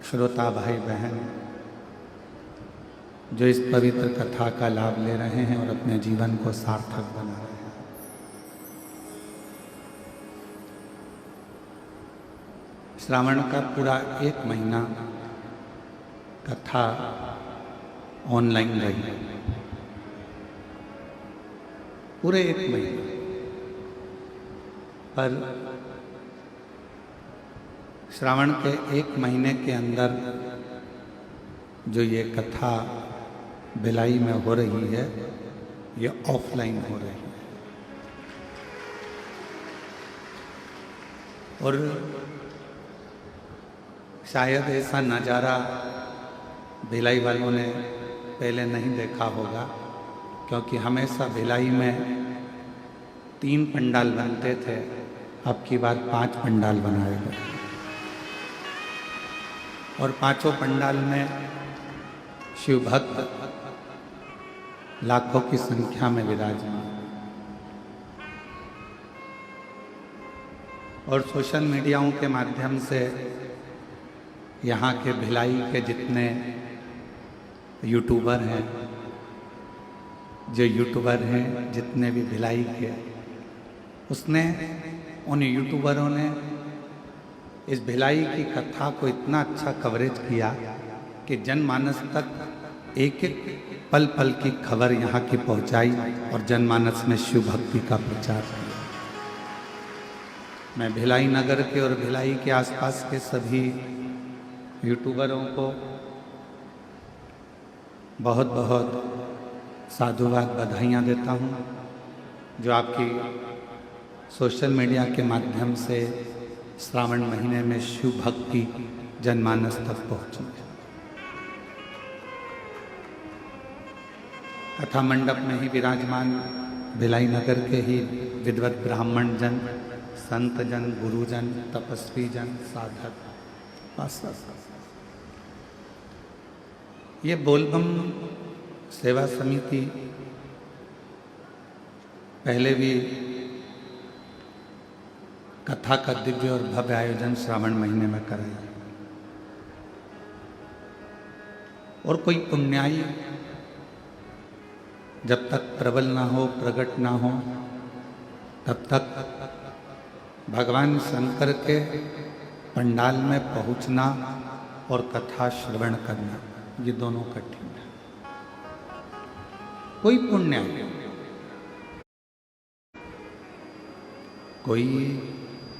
श्रोता भाई बहन जो इस पवित्र कथा का लाभ ले रहे हैं और अपने जीवन को सार्थक बना रहे हैं। श्रावण का पूरा 1 महीना कथा ऑनलाइन रही, पूरे 1 महीने पर श्रावण के 1 महीने के अंदर जो ये कथा भिलाई में हो रही है, ये ऑफलाइन हो रही है। और शायद ऐसा नज़ारा भिलाई वालों ने पहले नहीं देखा होगा, क्योंकि हमेशा भिलाई में 3 पंडाल बनते थे, अब की बार 5 पंडाल बनाए गए और 5 पंडाल में शिव भक्त लाखों की संख्या में विराजमान। और सोशल मीडियाओं के माध्यम से यहाँ के भिलाई के जितने यूट्यूबर हैं, जितने भी भिलाई के, उसने उन यूट्यूबरों ने इस भिलाई की कथा को इतना अच्छा कवरेज किया कि जनमानस तक एक एक पल पल की खबर यहाँ की पहुँचाई और जनमानस में शिव भक्ति का प्रचार किया। मैं भिलाई नगर के और भिलाई के आसपास के सभी यूट्यूबरों को बहुत बहुत साधुवाद बधाइयाँ देता हूँ, जो आपकी सोशल मीडिया के माध्यम से श्रावण महीने में शिव भक्ति जनमानस तक पहुँची। कथा मंडप में ही विराजमान भिलाई नगर के ही विद्वत ब्राह्मण जन, संत जन, गुरुजन, तपस्वी जन, साधक, ये बोलबम सेवा समिति पहले भी कथा का दिव्य और भव्य आयोजन श्रावण महीने में कराई, और कोई पुण्याई जब तक प्रबल ना हो, प्रकट ना हो, तब तक भगवान शंकर के पंडाल में पहुंचना और कथा श्रवण करना, ये दोनों कठिन है। कोई पुण्य, कोई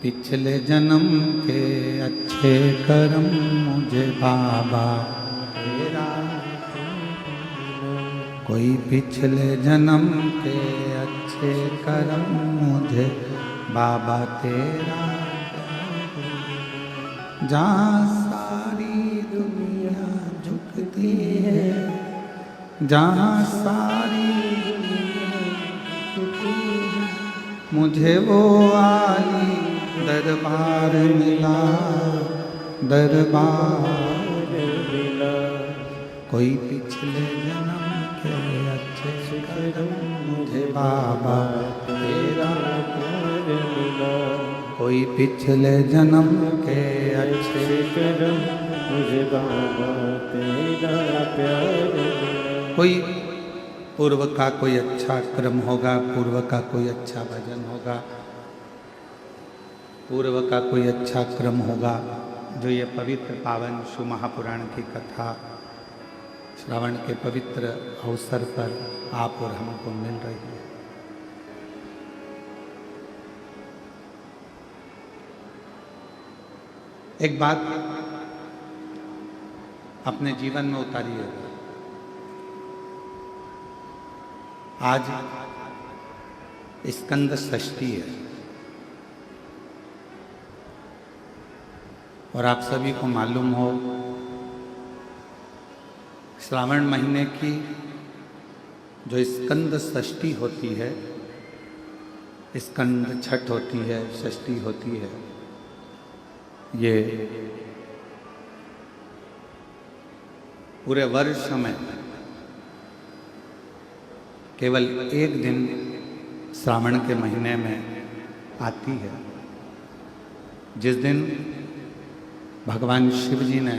पिछले जन्म के अच्छे कर्म मुझे बाबा तेरा, कोई पिछले जन्म के अच्छे कर्म मुझे बाबा तेरा, जहाँ सारी दुनिया झुकती है, जहाँ सारी दुनिया झुकती है, मुझे वो आली दरबार मिला, दरबार मिला। कोई पिछले जन्म के अच्छे कर्म मुझे बाबा तेरा प्यार मिला, कोई पिछले जन्म के अच्छे कर्म मुझे बाबा तेरा प्यार मिला। कोई पूर्व का कोई अच्छा क्रम होगा, पूर्व का कोई अच्छा भजन होगा, पूर्व का कोई अच्छा क्रम होगा, जो ये पवित्र पावन शिव महापुराण की कथा श्रावण के पवित्र अवसर पर आप और हमको मिल रही है। एक बात अपने जीवन में उतारिए। आज स्कंद षष्ठी है और आप सभी को मालूम हो, श्रावण महीने की जो स्कंद षष्ठी होती है, स्कंद छठ होती है, षष्ठी होती है, ये पूरे वर्ष में केवल एक दिन श्रावण के महीने में आती है, जिस दिन भगवान शिव जी ने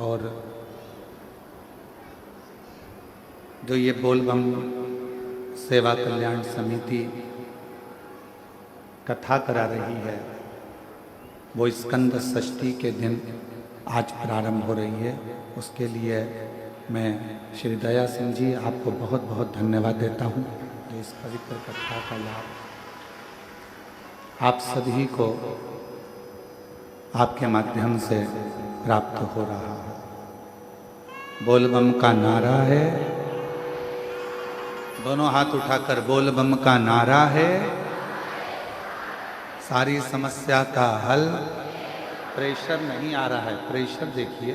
और जो ये बोलबम सेवा कल्याण समिति कथा करा रही है, वो स्कंद षष्ठी के दिन आज प्रारंभ हो रही है। उसके लिए मैं श्री दया सिंह जी आपको बहुत बहुत धन्यवाद देता हूँ जो इस पवित्र कथा का लाभ आप सभी को आपके माध्यम से प्राप्त हो रहा है। बोलबम का नारा है, दोनों हाथ उठाकर बोलबम का नारा है, सारी समस्या का हल। प्रेशर नहीं आ रहा है, प्रेशर देखिए।